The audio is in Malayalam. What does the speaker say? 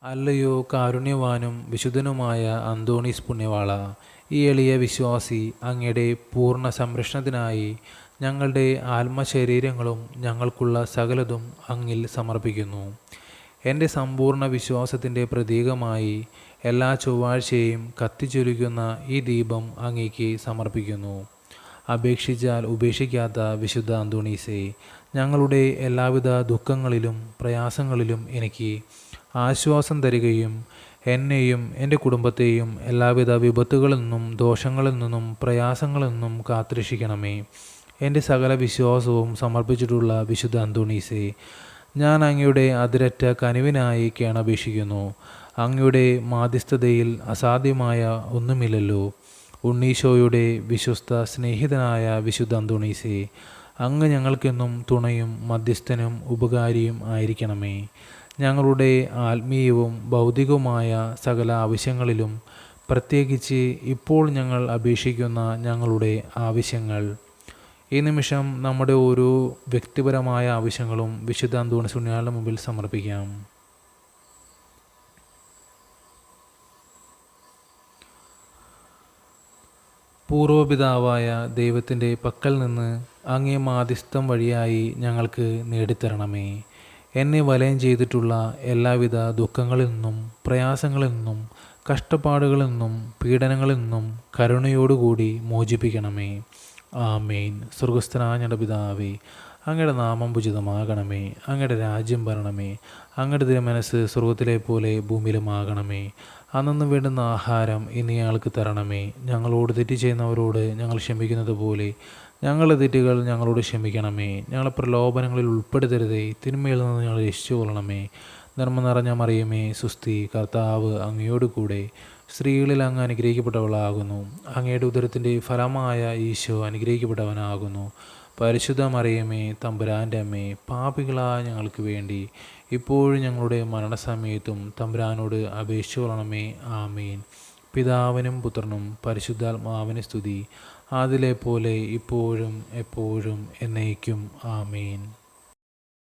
അല്ലയോ കാരുണ്യവാനും വിശുദ്ധനുമായ അന്തോണീസ് പുണ്യവാള, ഈ എളിയ വിശ്വാസി അങ്ങയുടെ പൂർണ്ണ സംരക്ഷണത്തിനായി ഞങ്ങളുടെ ആത്മശരീരങ്ങളും ഞങ്ങൾക്കുള്ള സകലതും അങ്ങിൽ സമർപ്പിക്കുന്നു. എൻ്റെ സമ്പൂർണ്ണ വിശ്വാസത്തിൻ്റെ പ്രതീകമായി എല്ലാ ചൊവ്വാഴ്ചയും കത്തിച്ചൊലിക്കുന്ന ഈ ദീപം അങ്ങേക്ക് സമർപ്പിക്കുന്നു. അപേക്ഷിച്ചാൽ ഉപേക്ഷിക്കാത്ത വിശുദ്ധ അന്തോണീസേ, ഞങ്ങളുടെ എല്ലാവിധ ദുഃഖങ്ങളിലും പ്രയാസങ്ങളിലും എനിക്ക് ആശ്വാസം തരികയും എന്നെയും എൻ്റെ കുടുംബത്തെയും എല്ലാവിധ വിപത്തുകളിൽ നിന്നും ദോഷങ്ങളിൽ നിന്നും പ്രയാസങ്ങളിൽ നിന്നും കാത്തുരക്ഷിക്കണമേ. എൻ്റെ സകല വിശ്വാസവും സമർപ്പിച്ചിട്ടുള്ള വിശുദ്ധ അന്തോണീസേ, ഞാൻ അങ്ങയുടെ അതിരറ്റ കനിവിനായി കേണപേക്ഷിക്കുന്നു. അങ്ങയുടെ മാധ്യസ്ഥതയിൽ അസാധ്യമായ ഒന്നുമില്ലല്ലോ. ഉണ്ണീശോയുടെ വിശ്വസ്ത സ്നേഹിതനായ വിശുദ്ധ അന്തോണീസേ, അങ്ങ് ഞങ്ങൾക്കെന്നും തുണയും മധ്യസ്ഥനും ഉപകാരിയും ആയിരിക്കണമേ. ഞങ്ങളുടെ ആത്മീയവും ഭൗതികവുമായ സകല ആവശ്യങ്ങളിലും, പ്രത്യേകിച്ച് ഇപ്പോൾ ഞങ്ങൾ അപേക്ഷിക്കുന്ന ഞങ്ങളുടെ ആവശ്യങ്ങൾ, ഈ നിമിഷം നമ്മുടെ ഓരോ വ്യക്തിപരമായ ആവശ്യങ്ങളും വിശുദ്ധ അന്തോണീസ് പുണ്യാളന്റെ മുമ്പിൽ സമർപ്പിക്കാം. പൂർവപിതാവായ ദൈവത്തിൻ്റെ പക്കൽ നിന്ന് അങ്ങേ മാധ്യസ്ഥം വഴിയായി ഞങ്ങൾക്ക് നേടിത്തരണമേ. എന്നെ വലയം ചെയ്തിട്ടുള്ള എല്ലാവിധ ദുഃഖങ്ങളിൽ നിന്നും പ്രയാസങ്ങളിൽ നിന്നും കഷ്ടപ്പാടുകളിൽ നിന്നും പീഡനങ്ങളിൽ നിന്നും കരുണയോടുകൂടി മോചിപ്പിക്കണമേ. ആമേൻ. സ്വർഗസ്ഥനായ ഞങ്ങളുടെ പിതാവേ, അങ്ങയുടെ നാമം പൂജിതമാകണമേ. അങ്ങയുടെ രാജ്യം വരണമേ. അങ്ങയുടെ തിരുമനസ്സ് സ്വർഗത്തിലെ പോലെ ഭൂമിയിലുമാകണമേ. അന്നു വേണ്ടുന്ന ആഹാരം ഇന്ന് ഞങ്ങൾക്ക് തരണമേ. ഞങ്ങളോട് തെറ്റ് ചെയ്യുന്നവരോട് ഞങ്ങൾ ക്ഷമിക്കുന്നത് പോലെ ഞങ്ങളുടെ തെറ്റുകൾ ഞങ്ങളോട് ക്ഷമിക്കണമേ. ഞങ്ങളെ പ്രലോഭനങ്ങളിൽ ഉൾപ്പെടുത്തരുതേ, തിന്മയിൽ നിന്ന് ഞങ്ങൾ രക്ഷിച്ചു കൊള്ളണമേ. നന്മ നിറഞ്ഞ മറിയമേ, സുസ്തി, കർത്താവ് അങ്ങയോട് കൂടെ സ്ത്രീകളിൽ അങ്ങ് അനുഗ്രഹിക്കപ്പെട്ടവളാകുന്നു. അങ്ങയുടെ ഉദരത്തിൻ്റെ ഫലമായ ഈശോ അനുഗ്രഹിക്കപ്പെട്ടവനാകുന്നു. പരിശുദ്ധ മറിയമേ, തമ്പുരാൻ്റെ അമ്മേ, പാപികളായ ഞങ്ങൾക്ക് വേണ്ടി ഇപ്പോഴും ഞങ്ങളുടെ മരണസമയത്തും തമ്പുരാനോട് അപേക്ഷിച്ചു കൊള്ളണമേ. ആമീൻ. പിതാവിനും പുത്രനും പരിശുദ്ധാത്മാവിന് സ്തുതി, അതിലെ പോലെ ഇപ്പോഴും എപ്പോഴും എന്നേക്കും. ആമീൻ.